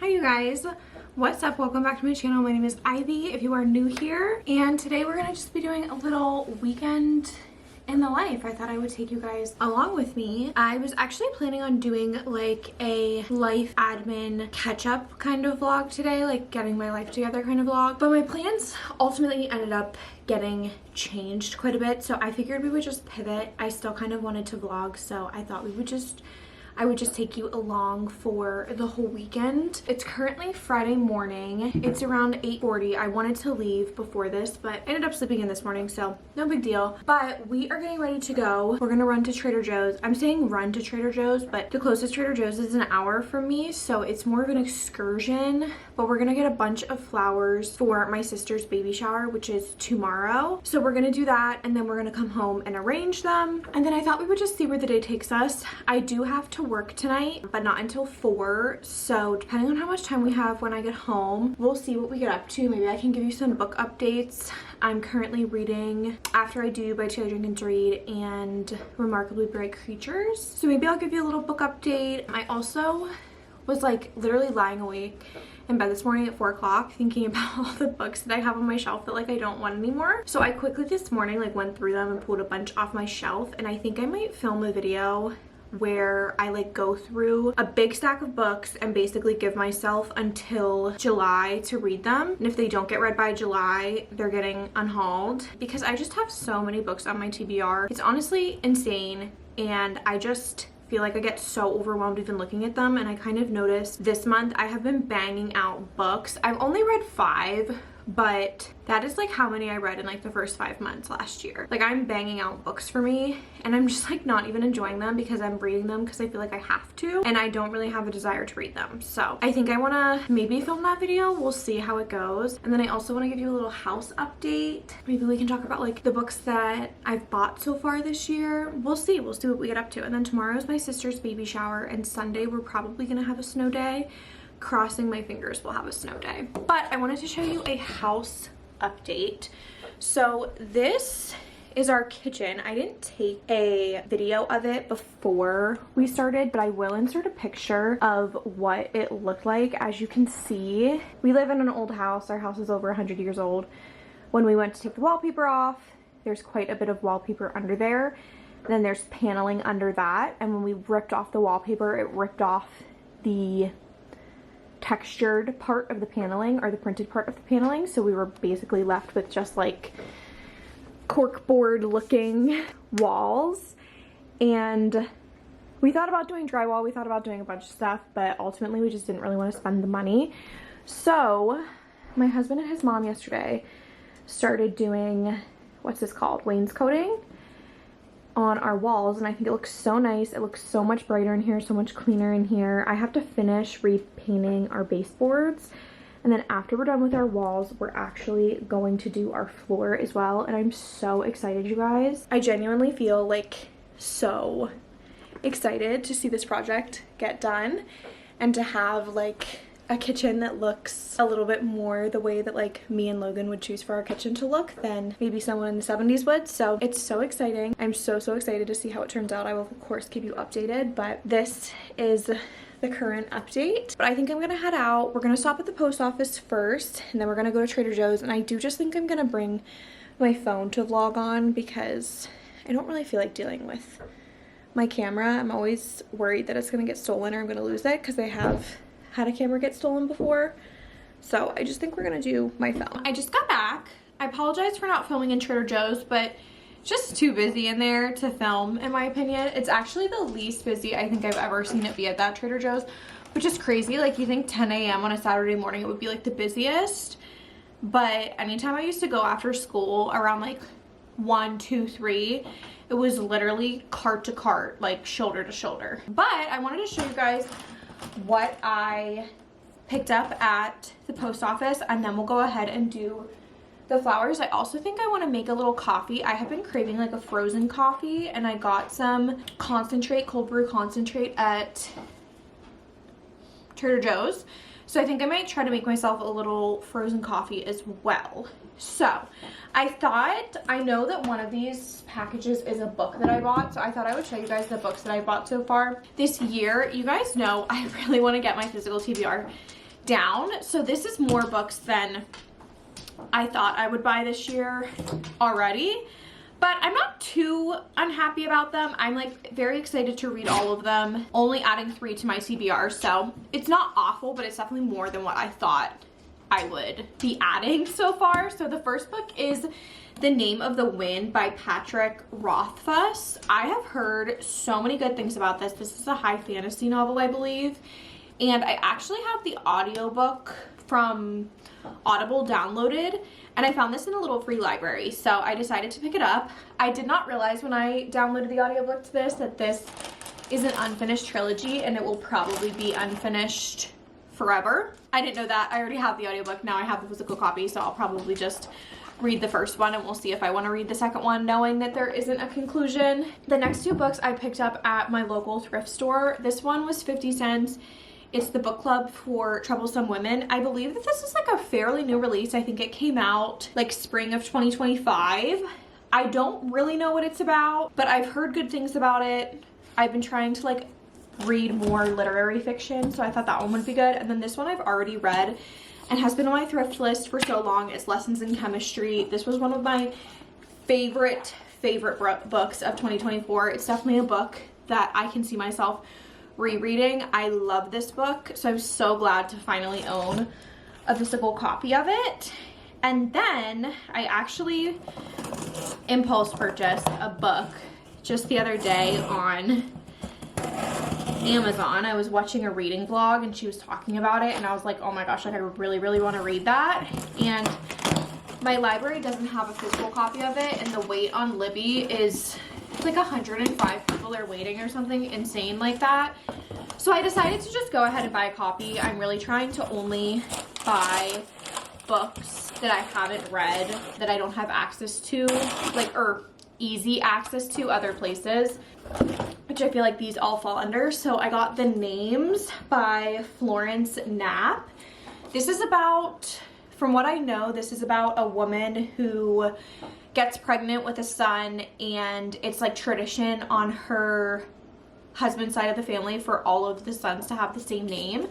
you guys, what's up? Welcome back to my channel. My name is Ivy if you are new here, and today we're gonna just be doing a little weekend in the life. I thought I would take you guys along with me. I was actually planning on doing like a life admin catch-up kind of vlog today, like getting my life together kind of vlog, but my plans ultimately ended up getting changed quite a bit, so I figured we would just pivot. I still kind of wanted to vlog, so I thought I would just take you along for the whole weekend. It's currently Friday morning. It's around 8:40. I wanted to leave before this, but ended up sleeping in this morning, so no big deal. But we are getting ready to go. We're gonna run to Trader Joe's. I'm saying run to Trader Joe's, but the closest Trader Joe's is an hour from me, so it's more of an excursion. But we're gonna get a bunch of flowers for my sister's baby shower, which is tomorrow. So we're gonna do that, and then we're gonna come home and arrange them. And then I thought we would just see where the day takes us. I do have to work tonight, but not until 4, so depending on how much time we have when I get home, we'll see what we get up to. Maybe I can give you some book updates. I'm currently reading After I Do by Taylor Jenkins Reid and Remarkably Bright Creatures, so maybe I'll give you a little book update. I also was like literally lying awake in bed this morning at 4 o'clock thinking about all the books that I have on my shelf that like I don't want anymore. So I quickly this morning like went through them and pulled a bunch off my shelf, and I think I might film a video where I like go through a big stack of books and basically give myself until July to read them, and if they don't get read by July, they're getting unhauled, because I just have so many books on my TBR. It's honestly insane, and I just feel like I get so overwhelmed even looking at them. And I kind of noticed this month I have been banging out books. I've only read 5, but that is like how many I read in like the first 5 months last year. Like I'm banging out books for me, and I'm just like not even enjoying them because I'm reading them because I feel like I have to, and I don't really have a desire to read them. So I think I want to maybe film that video. We'll see how it goes. And then I also want to give you a little house update. Maybe we can talk about like the books that I've bought so far this year. We'll see what we get up to. And then tomorrow is my sister's baby shower, and Sunday we're probably gonna have a snow day. Crossing my fingers we'll have a snow day. But I wanted to show you a house update. So this is our kitchen. I didn't take a video of it before we started, but I will insert a picture of what it looked like. As you can see, we live in an old house. Our house is over 100 years old. When we went to take the wallpaper off, there's quite a bit of wallpaper under there. Then there's paneling under that, and when we ripped off the wallpaper, it ripped off the textured part of the paneling, or the printed part of the paneling, so we were basically left with just like corkboard looking walls. And we thought about doing drywall, we thought about doing a bunch of stuff, but ultimately we just didn't really want to spend the money. So my husband and his mom yesterday started doing, what's this called, wainscoting on our walls, and I think it looks so nice. It looks so much brighter in here, so much cleaner in here. I have to finish repainting our baseboards, and then after we're done with our walls, we're actually going to do our floor as well, and I'm so excited, you guys. I genuinely feel like so excited to see this project get done and to have like a kitchen that looks a little bit more the way that like me and Logan would choose for our kitchen to look than maybe someone in the 70s would. So it's so exciting. I'm so excited to see how it turns out. I will of course keep you updated, but this is the current update. But I think I'm gonna head out. We're gonna stop at the post office first, and then we're gonna go to Trader Joe's, and I do just think I'm gonna bring my phone to vlog on because I don't really feel like dealing with my camera. I'm always worried that it's gonna get stolen or I'm gonna lose it, because I have had a camera get stolen before. So I just think we're gonna do my phone. I just got back. I apologize for not filming in Trader Joe's, but just too busy in there to film, in my opinion. It's actually the least busy I think I've ever seen it be at that Trader Joe's, which is crazy. Like you think 10 a.m. on a Saturday morning it would be like the busiest, but anytime I used to go after school around like 1, 2, 3, it was literally cart to cart, like shoulder to shoulder. But I wanted to show you guys what I picked up at the post office, and then we'll go ahead and do the flowers. I also think I want to make a little coffee. I have been craving like a frozen coffee, and I got some concentrate, cold brew concentrate at Trader Joe's. So I think I might try to make myself a little frozen coffee as well. So I thought, I know that one of these packages is a book that I bought, so I thought I would show you guys the books that I bought so far this year. You guys know I really want to get my physical TBR down. So this is more books than I thought I would buy this year already, but I'm not too unhappy about them. I'm like very excited to read all of them, only adding 3 to my TBR. So it's not awful, but it's definitely more than what I thought I would be adding so far. So the first book is The Name of the Wind by Patrick Rothfuss. I have heard so many good things about this. This is a high fantasy novel, I believe. And I actually have the audiobook from Audible downloaded, and I found this in a little free library, so I decided to pick it up. I did not realize when I downloaded the audiobook to this that this is an unfinished trilogy and it will probably be unfinished forever. I didn't know that. I already have the audiobook. Now I have the physical copy, so I'll probably just read the first one and we'll see if I want to read the second one, knowing that there isn't a conclusion. The next 2 books I picked up at my local thrift store. This one was 50 cents. It's the book club for troublesome women. I believe that this is like a fairly new release. I think it came out like spring of 2025. I don't really know what it's about, but I've heard good things about it. I've been trying to like read more literary fiction, so I thought that one would be good. And then this one I've already read and has been on my thrift list for so long. It's Lessons in Chemistry. This was one of my favorite books of 2024. It's definitely a book that I can see myself rereading. I love this book, so I'm so glad to finally own a physical copy of it. And then I actually impulse purchased a book just the other day on Amazon. I was watching a reading vlog and she was talking about it, and I was like, oh my gosh, like I really want to read that. And my library doesn't have a physical copy of it, and the wait on Libby is like 105 people are waiting or something insane like that. So I decided to just go ahead and buy a copy. I'm really trying to only buy books that I haven't read, that I don't have access to, like, or easy access to other places, which I feel like these all fall under. So I got The Names by Florence Knapp. This is about, from what I know, this is about a woman who gets pregnant with a son, and it's like tradition on her husband's side of the family for all of the sons to have the same name.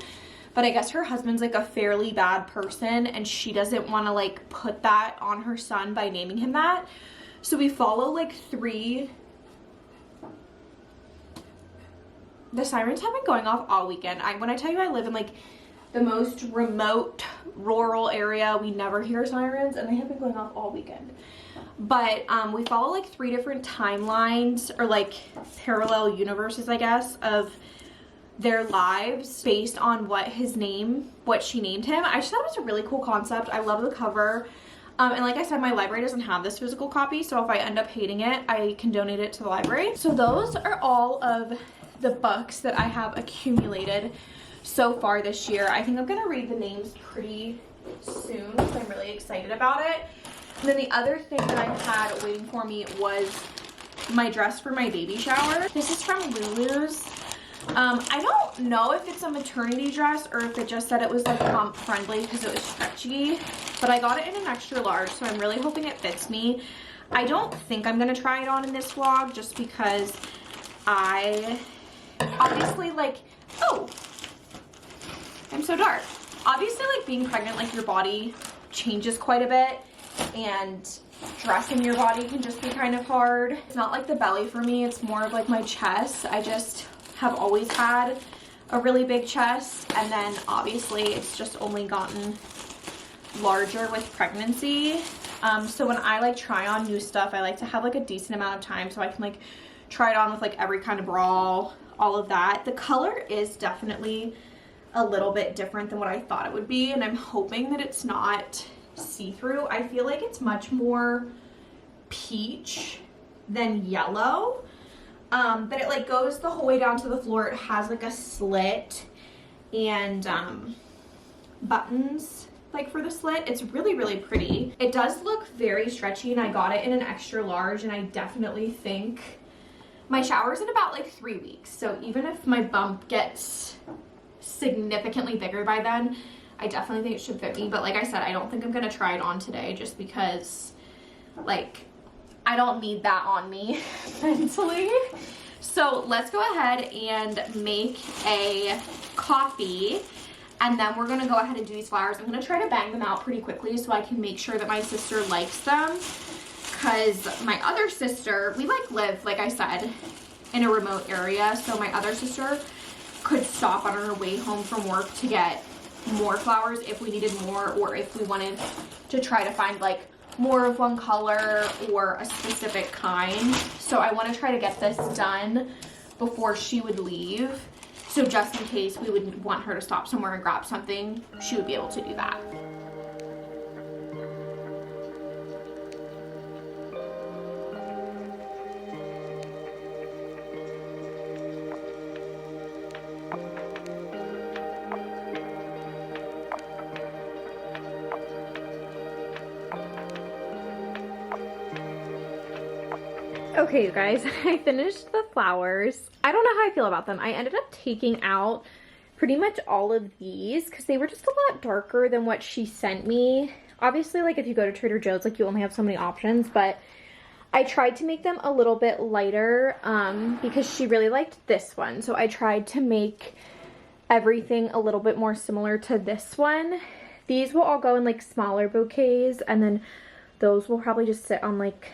But I guess her husband's like a fairly bad person, and she doesn't want to like put that on her son by naming him that. So we follow like 3. The sirens have been going off all weekend. When I tell you I live in like the most remote rural area, we never hear sirens, and they have been going off all weekend. But we follow like 3 different timelines, or like parallel universes, I guess, of their lives based on what she named him. I just thought it was a really cool concept. I love the cover. And like I said, my library doesn't have this physical copy, so if I end up hating it, I can donate it to the library. So those are all of the books that I have accumulated so far this year. I think I'm gonna read The Names pretty soon because I'm really excited about it. And then the other thing that I had waiting for me was my dress for my baby shower. This is from Lulu's. I don't know if it's a maternity dress or if it just said it was like bump friendly because it was stretchy, but I got it in an extra large, so I'm really hoping it fits me. I don't think I'm gonna try it on in this vlog just because I obviously like, oh, I'm so dark. Obviously, like being pregnant, like your body changes quite a bit, and dressing your body can just be kind of hard. It's not like the belly for me, it's more of like my chest. I just have always had a really big chest, and then obviously it's just only gotten larger with pregnancy. So when I like try on new stuff, I like to have like a decent amount of time so I can like try it on with like every kind of bra, all of that. The color is definitely a little bit different than what I thought it would be, and I'm hoping that it's not see-through. I feel like it's much more peach than yellow, but it like goes the whole way down to the floor. It has like a slit and buttons like for the slit. It's really pretty. It does look very stretchy, and I got it in an extra large, and I definitely think my shower's in about like 3 weeks, so even if my bump gets significantly bigger by then, I definitely think it should fit me. But like I said, I don't think I'm gonna try it on today just because like I don't need that on me mentally. So let's go ahead and make a coffee. And then we're going to go ahead and do these flowers. I'm going to try to bang them out pretty quickly so I can make sure that my sister likes them. Because my other sister, we like live, like I said, in a remote area. So my other sister could stop on her way home from work to get more flowers if we needed more, or if we wanted to try to find like more of one color or a specific kind. So I want to try to get this done before she would leave. So just in case we would want her to stop somewhere and grab something, she would be able to do that. Okay, you guys, I finished the flowers. I don't know how I feel about them. I ended up taking out pretty much all of these because they were just a lot darker than what she sent me. Obviously, like if you go to Trader Joe's, like you only have so many options, but I tried to make them a little bit lighter because she really liked this one. So I tried to make everything a little bit more similar to this one. These will all go in like smaller bouquets, and then those will probably just sit on like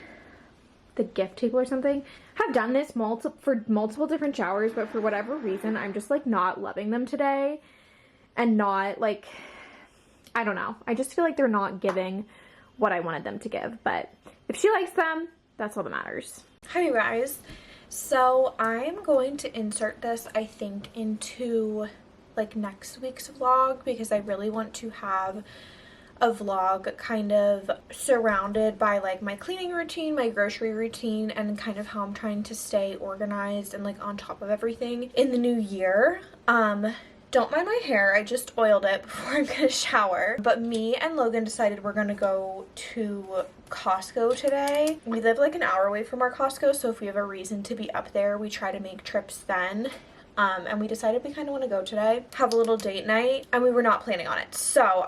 the gift table or something. I've done this for multiple different showers, but for whatever reason, I'm just like not loving them today, and not like, I don't know. I just feel like they're not giving what I wanted them to give, but if she likes them, that's all that matters. Hi, you guys. So I'm going to insert this, I think, into like next week's vlog because I really want to have a vlog kind of surrounded by like my cleaning routine, my grocery routine, and kind of how I'm trying to stay organized and like on top of everything in the new year. Don't mind my hair, I just oiled it before I'm gonna shower. But me and Logan decided we're gonna go to Costco today. We live like an hour away from our Costco, so if we have a reason to be up there, we try to make trips then. And we decided we kind of want to go today, have a little date night, and we were not planning on it. So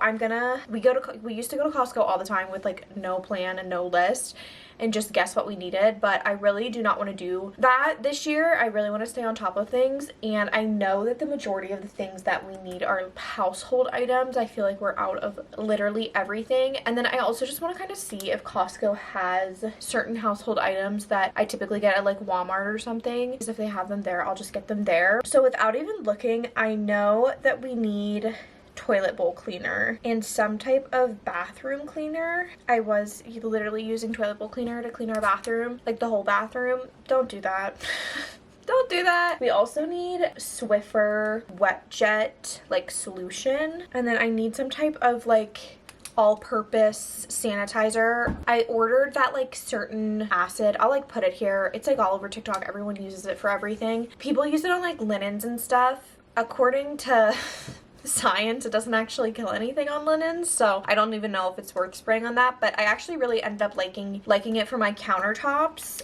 we used to go to Costco all the time with like no plan and no list and just guess what we needed, but I really do not want to do that this year. I really want to stay on top of things, and I know that the majority of the things that we need are household items. I feel like we're out of literally everything, and then I also just want to kind of see if Costco has certain household items that I typically get at like Walmart or something, because if they have them there, I'll just get them there. So without even looking, I know that we need toilet bowl cleaner and some type of bathroom cleaner. I was literally using toilet bowl cleaner to clean our bathroom, like the whole bathroom. Don't do that. Don't do that. We also need Swiffer wet jet like solution, and then I need some type of like all-purpose sanitizer. I ordered that like certain acid. I'll like put it here. It's like all over TikTok. Everyone uses it for everything. People use it on like linens and stuff. According to science, it doesn't actually kill anything on linens, so I don't even know if it's worth spraying on that, but I actually really ended up liking it for my countertops,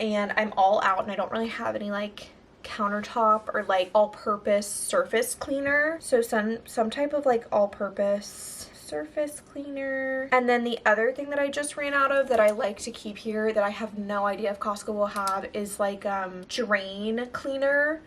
and I'm all out and I don't really have any like countertop or like all-purpose surface cleaner, so some type of like all-purpose surface cleaner. And then the other thing that I just ran out of that I like to keep here that I have no idea if Costco will have is like drain cleaner.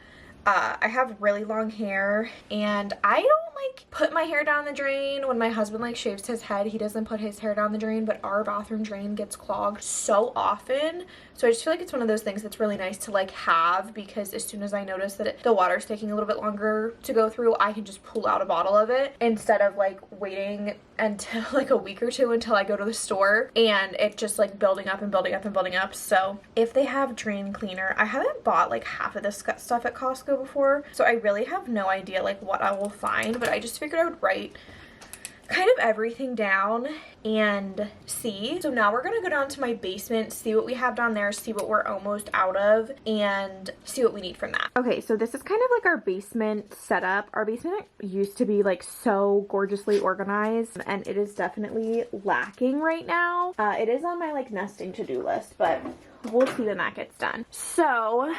I have really long hair, and I don't like put my hair down the drain. When my husband like shaves his head, he doesn't put his hair down the drain, but our bathroom drain gets clogged so often. So I just feel like it's one of those things that's really nice to like have, because as soon as I notice that the water's taking a little bit longer to go through, I can just pull out a bottle of it instead of like waiting until like a week or two until I go to the store and it just like building up and building up and building up. So if they have drain cleaner, I haven't bought like half of this stuff at Costco before, so I really have no idea like what I will find, but I just figured I would write kind of everything down and see. So now we're gonna go down to my basement, see what we have down there, see what we're almost out of, and see what we need from that. Okay, so this is kind of like our basement setup. Our basement used to be like so gorgeously organized, and it is definitely lacking right now. It is on my like nesting to-do list, but we'll see when that gets done. So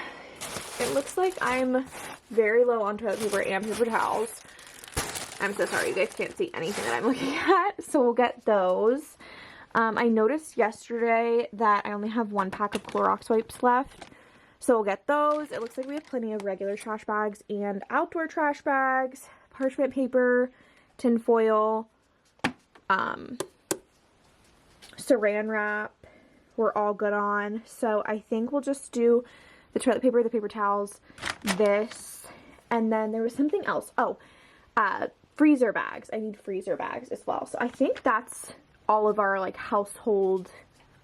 it looks like I'm very low on toilet paper and paper towels. I'm so sorry, you guys can't see anything that I'm looking at, so we'll get those. I noticed yesterday that I only have 1 pack of Clorox wipes left, so we'll get those. It looks like we have plenty of regular trash bags and outdoor trash bags, parchment paper, tin foil, saran wrap, we're all good on. So I think we'll just do the toilet paper, the paper towels, this, and then there was something else. Oh, freezer bags. I need freezer bags as well. So I think that's all of our like household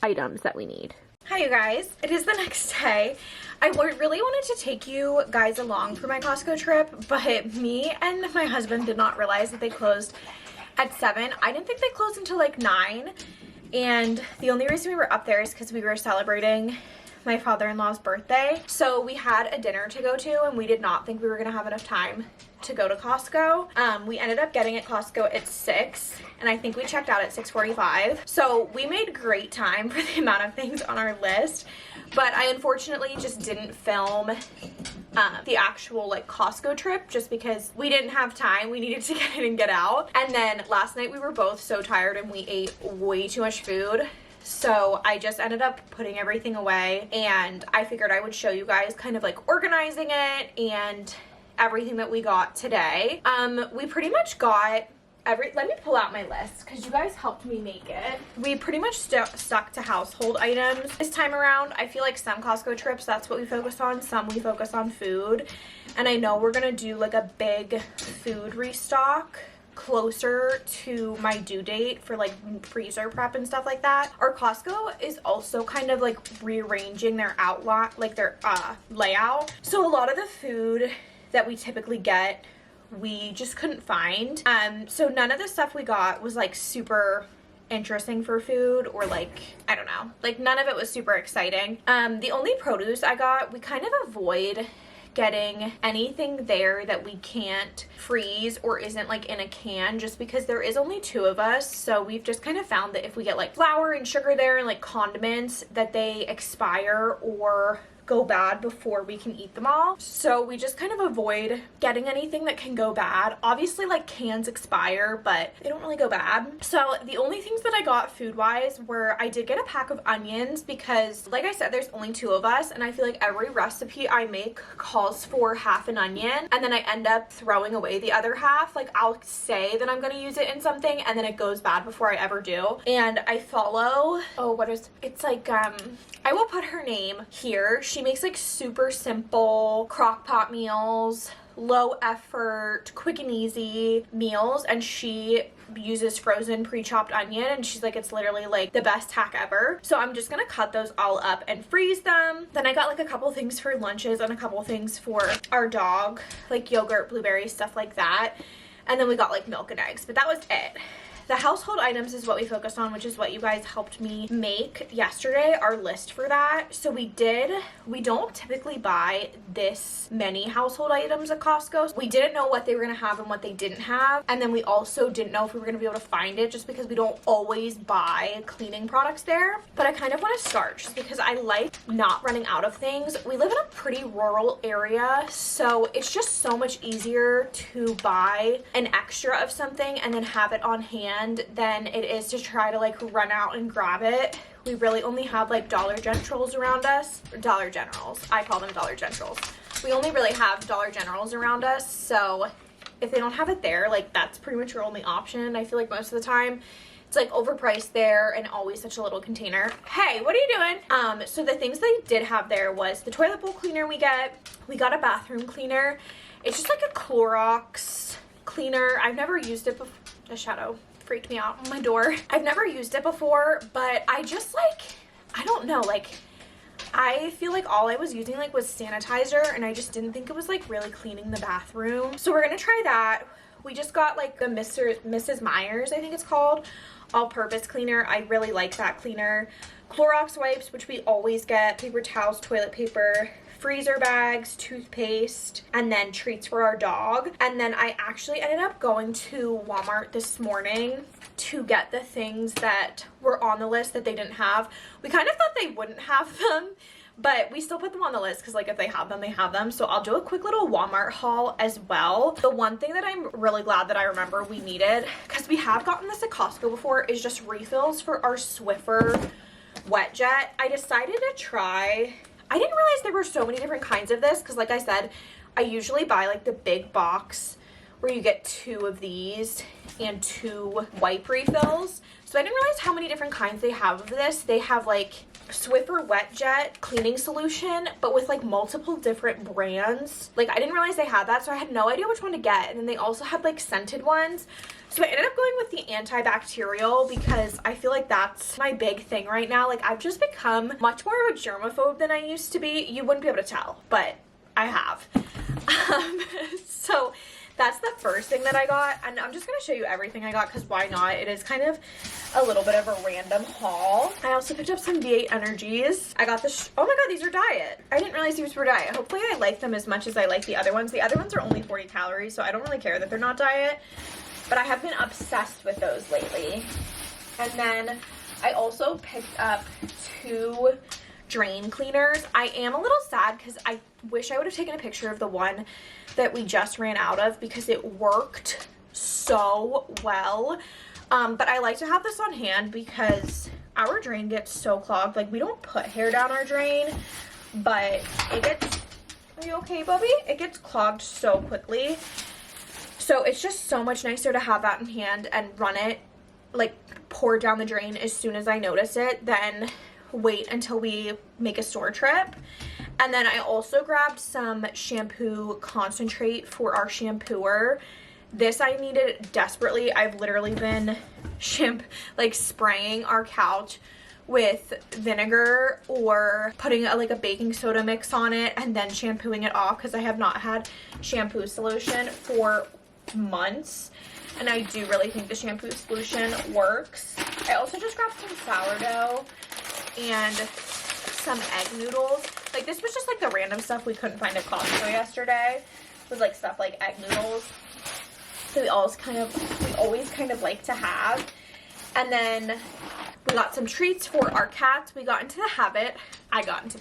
items that we need. Hi you guys, it is the next day. I really wanted to take you guys along for my Costco trip, but me and my husband did not realize that they closed at 7. I didn't think they closed until like 9, and the only reason we were up there is because we were celebrating my father-in-law's birthday. So we had a dinner to go to, and we did not think we were gonna have enough time to go to Costco. We ended up getting at Costco at 6, and I think we checked out at 6:45. So we made great time for the amount of things on our list, but I unfortunately just didn't film the actual like Costco trip just because we didn't have time. We needed to get in and get out. And then last night we were both so tired and we ate way too much food. So I just ended up putting everything away, and I figured I would show you guys kind of like organizing it and everything that we got today. We pretty much got let me pull out my list because you guys helped me make it. We pretty much stuck to household items this time around. I feel like some Costco trips, that's what we focus on. Some we focus on food. And I know we're gonna do like a big food restock closer to my due date for like freezer prep and stuff like that. Our Costco is also kind of like rearranging their outline, like their layout. So a lot of the food that we typically get, we just couldn't find. So none of the stuff we got was like super interesting for food, or like, I don't know, like none of it was super exciting. The only produce I got, we kind of avoid getting anything there that we can't freeze or isn't like in a can, just because there is only 2 of us. So we've just kind of found that if we get like flour and sugar there and like condiments, that they expire or go bad before we can eat them all. So we just kind of avoid getting anything that can go bad. Obviously like cans expire, but they don't really go bad. So the only things that I got food wise were, I did get a pack of onions because like I said, there's only 2 of us, and I feel like every recipe I make calls for half an onion, and then I end up throwing away the other half. Like I'll say that I'm gonna use it in something and then it goes bad before I ever do. And I follow, it's like I will put her name here. She makes like super simple crock pot meals, low effort, quick and easy meals, and she uses frozen pre-chopped onion, and she's like, it's literally like the best hack ever. So I'm just gonna cut those all up and freeze them. Then I got like a couple things for lunches and a couple things for our dog, like yogurt, blueberries, stuff like that. And then we got like milk and eggs, but that was it. The household items is what we focused on, which is what you guys helped me make yesterday, our list for that. So we don't typically buy this many household items at Costco. We didn't know what they were gonna have and what they didn't have. And then we also didn't know if we were gonna be able to find it, just because we don't always buy cleaning products there. But I kind of wanna start just because I like not running out of things. We live in a pretty rural area, so it's just so much easier to buy an extra of something and then have it on hand than it is to try to like run out and grab it. We really only have like Dollar Generals around us. Dollar Generals. I call them Dollar Generals. We only really have Dollar Generals around us, so if they don't have it there, like that's pretty much your only option. I feel like most of the time it's like overpriced there and always such a little container. Hey, what are you doing? So the things they did have there was the toilet bowl cleaner we got a bathroom cleaner. It's just like a Clorox cleaner. I've never used it before. The shadow freaked me out on my door. I've never used it before, but I just like, I don't know, like I feel like all I was using like was sanitizer, and I just didn't think it was like really cleaning the bathroom. So we're gonna try that. We just got like the Mrs. Meyer's, I think it's called, all-purpose cleaner. I really like that cleaner. Clorox wipes, which we always get, paper towels, toilet paper, freezer bags, toothpaste, and then treats for our dog. And then I actually ended up going to Walmart this morning to get the things that were on the list that they didn't have. We kind of thought they wouldn't have them, but we still put them on the list because like if they have them, they have them. So I'll do a quick little Walmart haul as well. The one thing that I'm really glad that I remember we needed, because we have gotten this at Costco before, is just refills for our Swiffer wet jet. I decided to try, I didn't realize there were so many different kinds of this, because like I said, I usually buy like the big box where you get 2 of these and 2 wipe refills. So I didn't realize how many different kinds they have of this. They have like Swiffer Wet Jet cleaning solution, but with like multiple different brands. Like I didn't realize they had that, so I had no idea which one to get. And then they also had like scented ones. So I ended up going with the antibacterial because I feel like that's my big thing right now. Like I've just become much more of a germaphobe than I used to be. You wouldn't be able to tell, but I have. So that's the first thing that I got, and I'm just going to show you everything I got because why not? It is kind of a little bit of a random haul. I also picked up some V8 Energies. I got this, oh my god, these are diet. I didn't realize these were diet. Hopefully I like them as much as I like the other ones. The other ones are only 40 calories, so I don't really care that they're not diet, but I have been obsessed with those lately. And then I also picked up 2 drain cleaners. I am a little sad because I wish I would have taken a picture of the one that we just ran out of because it worked so well. But I like to have this on hand because our drain gets so clogged. Like we don't put hair down our drain, but it gets, are you okay, Bubby? It gets clogged so quickly. So it's just so much nicer to have that in hand and run it, like pour down the drain as soon as I notice it, than wait until we make a store trip. And then I also grabbed some shampoo concentrate for our shampooer. This I needed desperately. I've literally been spraying our couch with vinegar or putting like a baking soda mix on it and then shampooing it off because I have not had shampoo solution for months. And I do really think the shampoo solution works. I also just grabbed some sourdough and some egg noodles. Like this was just like the random stuff we couldn't find at Costco yesterday. It was like stuff like egg noodles. So we always kind of like to have. And then we got some treats for our cats. I got into the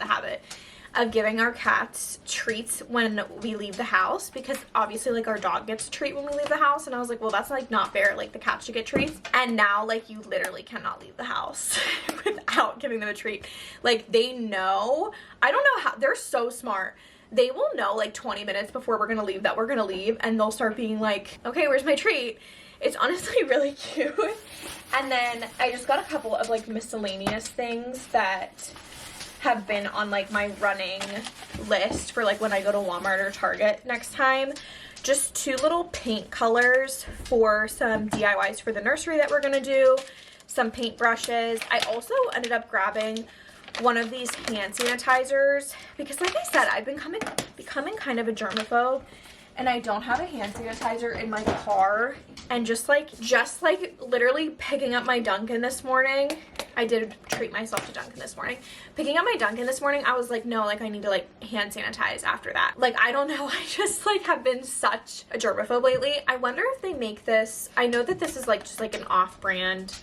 habit of giving our cats treats when we leave the house because obviously like our dog gets a treat when we leave the house, and I was like, well, that's like not fair, like the cats should get treats. And now like you literally cannot leave the house without giving them a treat. Like they know, I don't know how, they're so smart. They will know like 20 minutes before we're gonna leave that we're gonna leave, and they'll start being like, okay, where's my treat? It's honestly really cute. And then I just got a couple of like miscellaneous things that have been on like my running list for like when I go to Walmart or Target next time. Just 2 little paint colors for some DIYs for the nursery that we're gonna do, some paint brushes. I also ended up grabbing one of these hand sanitizers because like I said, I've been becoming kind of a germaphobe, and I don't have a hand sanitizer in my car. And just like literally picking up my Dunkin' this morning, I did treat myself to Dunkin' this morning. Picking up my Dunkin' this morning, I was like, no, like I need to like hand sanitize after that. Like, I don't know, I just like have been such a germaphobe lately. I wonder if they make this, I know that this is like just like an off-brand,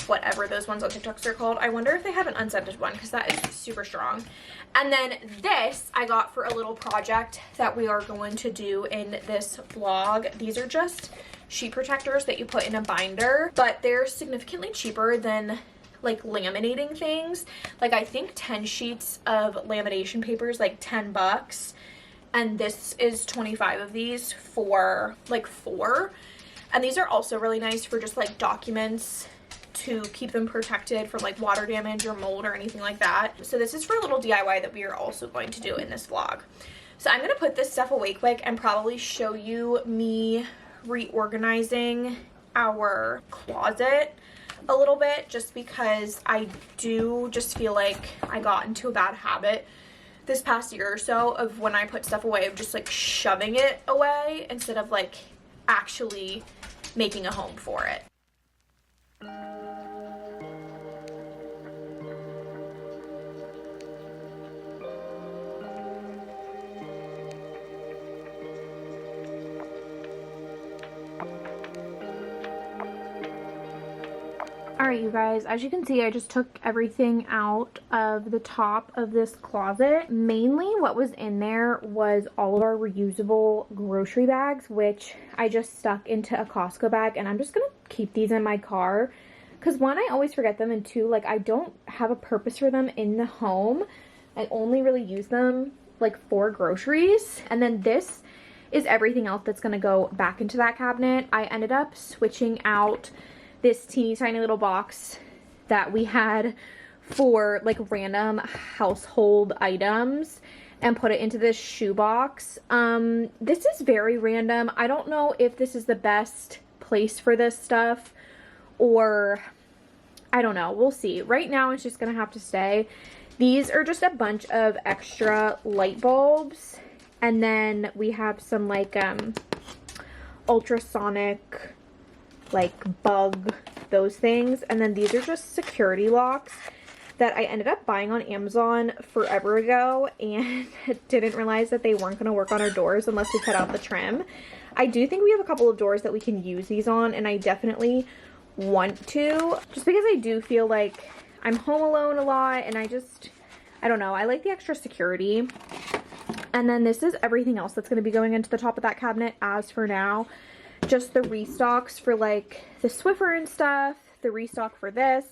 whatever those ones on TikToks are called. I wonder if they have an unscented one because that is super strong. And then this I got for a little project that we are going to do in this vlog. These are just sheet protectors that you put in a binder, but they're significantly cheaper than like laminating things. Like I think 10 sheets of lamination paper is like 10 bucks, and this is 25 of these for like 4. And these are also really nice for just like documents to keep them protected from like water damage or mold or anything like that. So this is for a little DIY that we are also going to do in this vlog. So I'm going to put this stuff away quick and probably show you me reorganizing our closet a little bit, just because I do just feel like I got into a bad habit this past year or so of when I put stuff away of just like shoving it away instead of like actually making a home for it. Alright you guys, as you can see, I just took everything out of the top of this closet. Mainly what was in there was all of our reusable grocery bags, which I just stuck into a Costco bag, and I'm just gonna keep these in my car because 1, I always forget them, and 2, like I don't have a purpose for them in the home. I only really use them like for groceries. And then this is everything else that's gonna go back into that cabinet. I ended up switching out this teeny tiny little box that we had for like random household items and put it into this shoebox. This is very random. I don't know if this is the best place for this stuff, or I don't know. We'll see. Right now it's just gonna have to stay. These are just a bunch of extra light bulbs, and then we have some like ultrasonic like bug, those things, and then these are just security locks that I ended up buying on Amazon forever ago and didn't realize that they weren't going to work on our doors unless we cut out the trim. I do think we have a couple of doors that we can use these on, and I definitely want to, just because I do feel like I'm home alone a lot, and I don't know, I like the extra security. And then this is everything else that's going to be going into the top of that cabinet as for now. Just the restocks for like the Swiffer and stuff, the restock for this.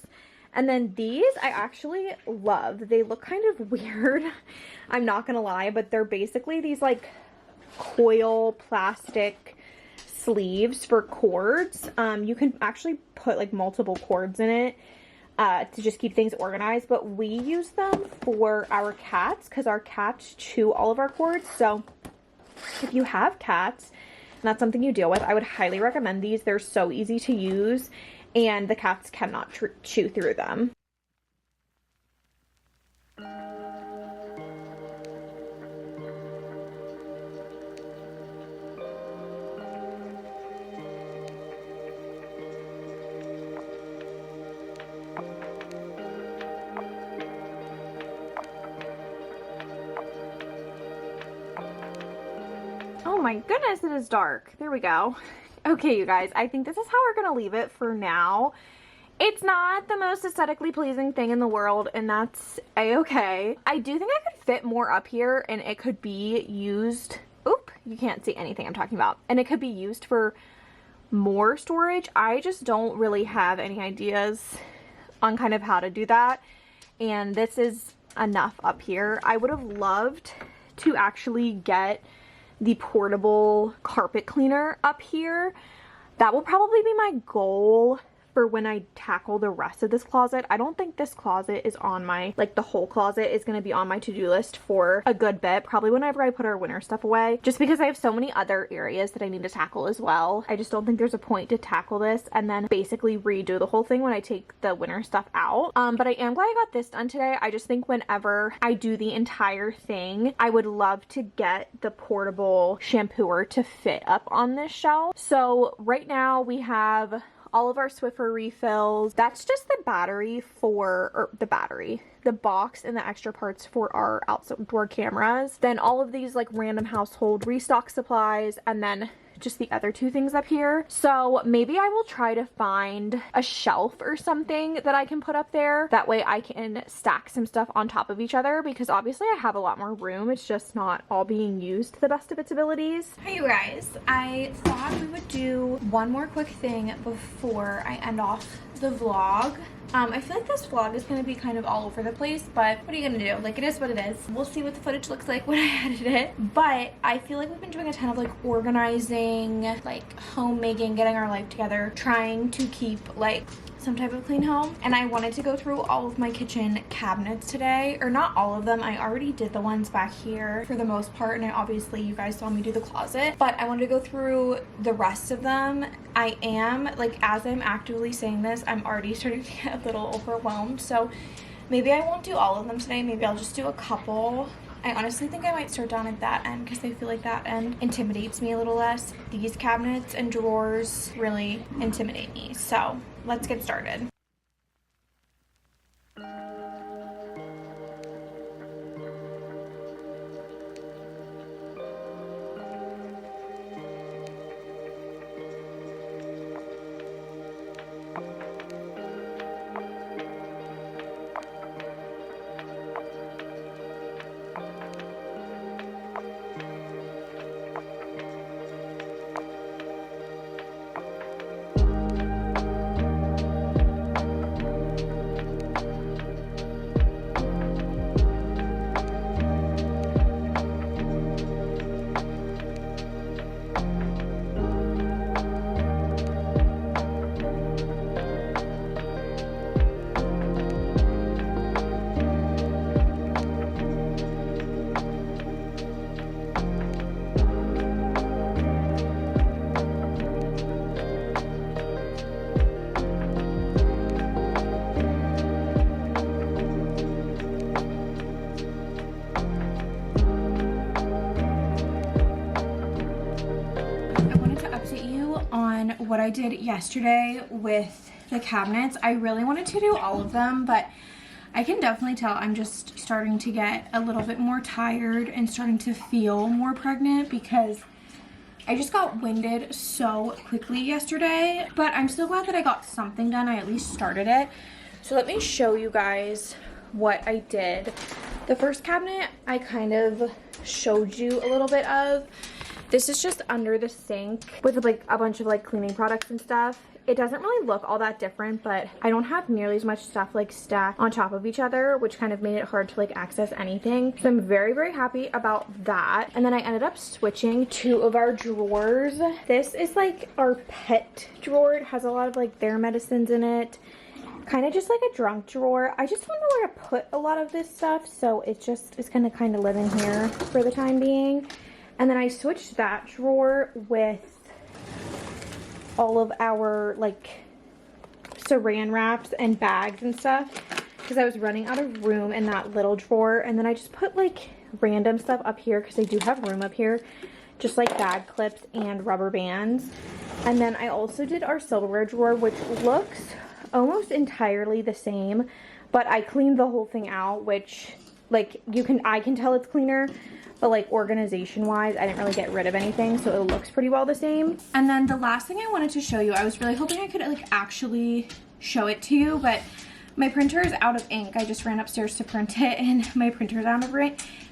And then these I actually love. They look kind of weird, I'm not gonna lie, but they're basically these like coil plastic sleeves for cords. You can actually put like multiple cords in it to just keep things organized, but we use them for our cats because our cats chew all of our cords. So if you have cats and that's something you deal with, I would highly recommend these. They're so easy to use, and the cats cannot chew through them. Oh my goodness, it is dark. There we go. Okay, you guys, I think this is how we're gonna leave it for now. It's not the most aesthetically pleasing thing in the world, and that's a-okay. I do think I could fit more up here, and it could be used, oop, you can't see anything I'm talking about, and it could be used for more storage. I just don't really have any ideas on kind of how to do that, and this is enough up here. I would have loved to actually get the portable carpet cleaner up here. That will probably be my goal for when I tackle the rest of this closet. I don't think this closet is on my, like the whole closet is going to be on my to-do list for a good bit, probably whenever I put our winter stuff away, just because I have so many other areas that I need to tackle as well. I just don't think there's a point to tackle this and then basically redo the whole thing when I take the winter stuff out. But I am glad I got this done today. I just think whenever I do the entire thing, I would love to get the portable shampooer to fit up on this shelf. So right now we have all of our Swiffer refills. That's just the battery for, or the box and the extra parts for our outdoor cameras. Then all of these like random household restock supplies, and then just the other two things up here. So maybe I will try to find a shelf or something that I can put up there. That way I can stack some stuff on top of each other, because obviously I have a lot more room. It's just not all being used to the best of its abilities. Hey you guys, I thought we would do one more quick thing before I end off the vlog. I feel like this vlog is going to be kind of all over the place, but what are you going to do? Like, it is what it is. We'll see what the footage looks like when I edit it. But I feel like we've been doing a ton of like organizing, like homemaking, getting our life together, trying to keep like some type of clean home. And I wanted to go through all of my kitchen cabinets today, or not all of them. I already did the ones back here for the most part, and obviously you guys saw me do the closet, but I wanted to go through the rest of them. I am, like, as I'm actively saying this, I'm already starting to get a little overwhelmed, so maybe I won't do all of them today. Maybe I'll just do a couple. I honestly think I might start down at that end, because I feel like that end intimidates me a little less. These cabinets and drawers really intimidate me, so let's get started. did yesterday with the cabinets. I really wanted to do all of them, but I can definitely tell I'm just starting to get a little bit more tired and starting to feel more pregnant because I just got winded so quickly yesterday. But I'm still glad that I got something done. I at least started it. So let me show you guys what I did. The first cabinet I kind of showed you a little bit of. This is just under the sink with like a bunch of like cleaning products and stuff. It doesn't really look all that different, but I don't have nearly as much stuff like stacked on top of each other, which kind of made it hard to like access anything. So I'm very, very happy about that. And then I ended up switching 2 of our drawers. This is like our pet drawer. It has a lot of like their medicines in it. Kind of just like a drunk drawer. I just don't know where to put a lot of this stuff, so it's gonna kind of live in here for the time being. And then I switched that drawer with all of our like saran wraps and bags and stuff because I was running out of room in that little drawer. And then I just put like random stuff up here because I do have room up here, just like bag clips and rubber bands. And then I also did our silverware drawer, which looks almost entirely the same, but I cleaned the whole thing out, which like I can tell it's cleaner, but like organization wise I didn't really get rid of anything, so it looks pretty well the same. And then the last thing I wanted to show you, I was really hoping I could like actually show it to you, but my printer is out of ink. I just ran upstairs to print it and my printer's out of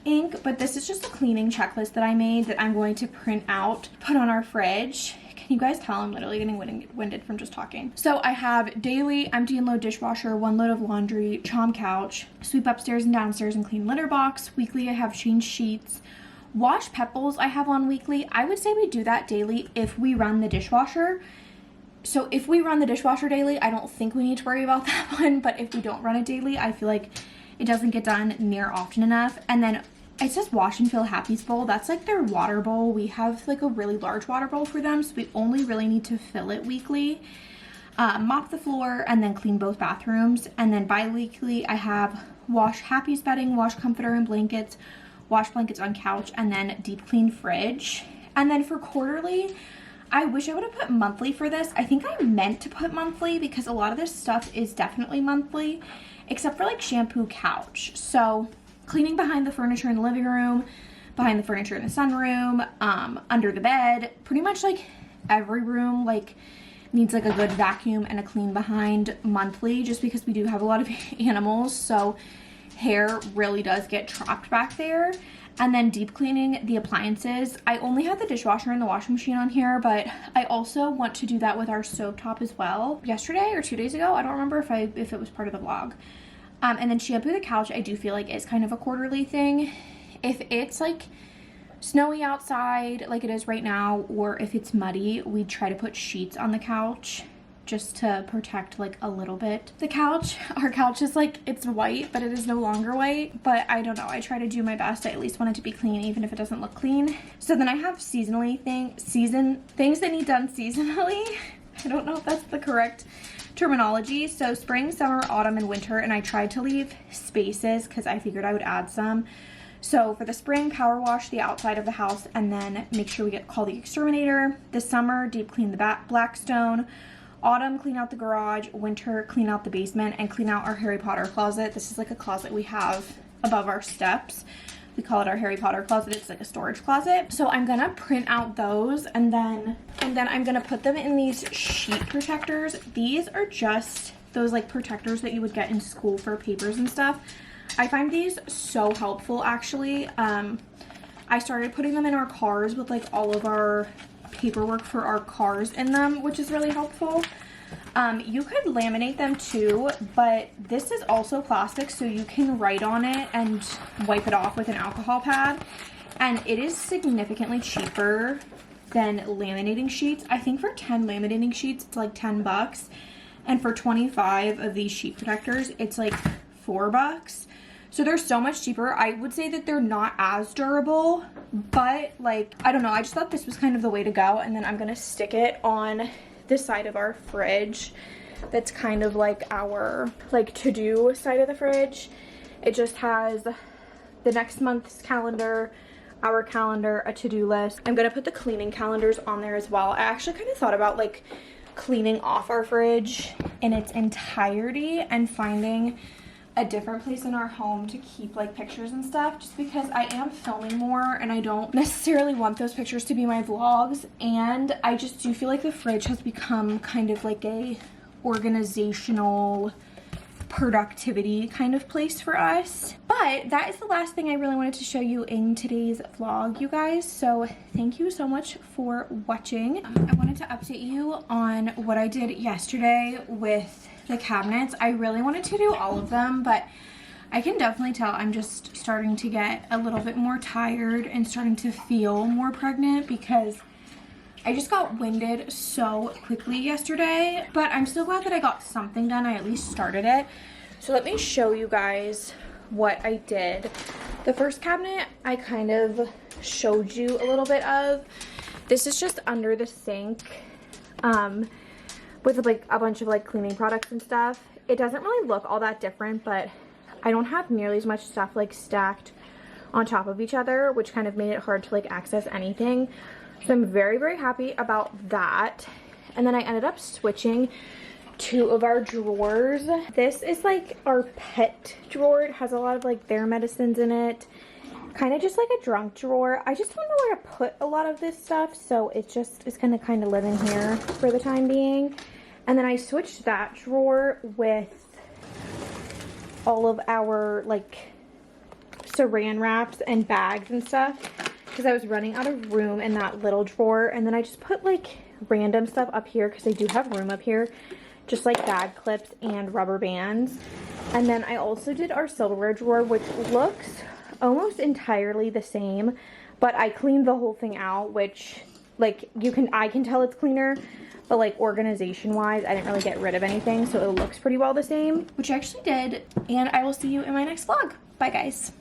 ink. But this is just a cleaning checklist that I made that I'm going to print out, put on our fridge. Can you guys tell I'm literally getting winded from just talking? So I have daily empty and load dishwasher, 1 load of laundry, chom couch, sweep upstairs and downstairs and clean litter box. Weekly I have change sheets. Wash pebbles I have on weekly. I would say we do that daily if we run the dishwasher. So if we run the dishwasher daily, I don't think we need to worry about that one. But if we don't run it daily, I feel like it doesn't get done near often enough. And then it says Wash and Fill Happy's bowl. That's like their water bowl. We have like a really large water bowl for them, so we only really need to fill it weekly. Mop the floor and then clean both bathrooms. And then bi-weekly I have wash Happy's bedding, wash comforter and blankets, wash blankets on couch, and then deep clean fridge. And then for quarterly, I wish I would have put monthly for this. I think I meant to put monthly because a lot of this stuff is definitely monthly, except for like shampoo, couch. So cleaning behind the furniture in the living room, behind the furniture in the sunroom, under the bed, pretty much like every room like needs like a good vacuum and a clean behind monthly, just because we do have a lot of animals, so hair really does get trapped back there. And then deep cleaning the appliances. I only have the dishwasher and the washing machine on here, but I also want to do that with our stovetop as well. Yesterday or 2 days ago, I don't remember if it was part of the vlog. And then shampoo the couch, I do feel like is kind of a quarterly thing. If it's like snowy outside like it is right now, or if it's muddy, we try to put sheets on the couch just to protect like a little bit the couch. Our couch is like, it's white, but it is no longer white. But I don't know, I try to do my best. I at least want it to be clean, even if it doesn't look clean. So then I have things that need done seasonally. I don't know if that's the correct terminology. So spring, summer, autumn, and winter, and I tried to leave spaces because I figured I would add some. So for the spring, power wash the outside of the house and then make sure we call the exterminator. This summer, deep clean the Blackstone. Autumn, clean out the garage. Winter, clean out the basement and clean out our Harry Potter closet. This is like a closet we have above our steps. We call it our Harry Potter closet. It's like a storage closet. So I'm gonna print out those and then I'm gonna put them in these sheet protectors. These are just those like protectors that you would get in school for papers and stuff. I find these so helpful actually. I started putting them in our cars with like all of our paperwork for our cars in them, which is really helpful. You could laminate them too, but this is also plastic, so you can write on it and wipe it off with an alcohol pad, and it is significantly cheaper than laminating sheets. I think for 10 laminating sheets it's like $10, and for 25 of these sheet protectors it's like $4. So they're so much cheaper. I would say that they're not as durable, but like, I don't know, I just thought this was kind of the way to go. And then I'm gonna stick it on the side of our fridge. That's kind of like our like to-do side of the fridge. It just has the next month's calendar, our calendar, a to-do list. I'm gonna put the cleaning calendars on there as well. I actually kind of thought about like cleaning off our fridge in its entirety and finding a different place in our home to keep like pictures and stuff, just because I am filming more and I don't necessarily want those pictures to be my vlogs. And I just do feel like the fridge has become kind of like a organizational productivity kind of place for us. But that is the last thing I really wanted to show you in today's vlog, you guys. So thank you so much for watching. I wanted to update you on what I did yesterday with the cabinets. I really wanted to do all of them, but I can definitely tell I'm just starting to get a little bit more tired and starting to feel more pregnant because I just got winded so quickly yesterday. But I'm still glad that I got something done. I at least started it. So let me show you guys what I did. The first cabinet I kind of showed you a little bit of. This is just under the sink with like a bunch of like cleaning products and stuff. It doesn't really look all that different, but I don't have nearly as much stuff like stacked on top of each other, which kind of made it hard to like access anything. So I'm very, very happy about that. And then I ended up switching two of our drawers. This is like our pet drawer. It has a lot of like their medicines in it. Kind of just like a drunk drawer. I just don't know where to put a lot of this stuff, so it just is gonna kind of live in here for the time being. And then I switched that drawer with all of our like saran wraps and bags and stuff, because I was running out of room in that little drawer. And then I just put like random stuff up here because I do have room up here, just like bag clips and rubber bands. And then I also did our silverware drawer, which looks almost entirely the same, but I cleaned the whole thing out, which like I can tell it's cleaner, but like organization wise I didn't really get rid of anything, so it looks pretty well the same, which I actually did. And I will see you in my next vlog. Bye guys.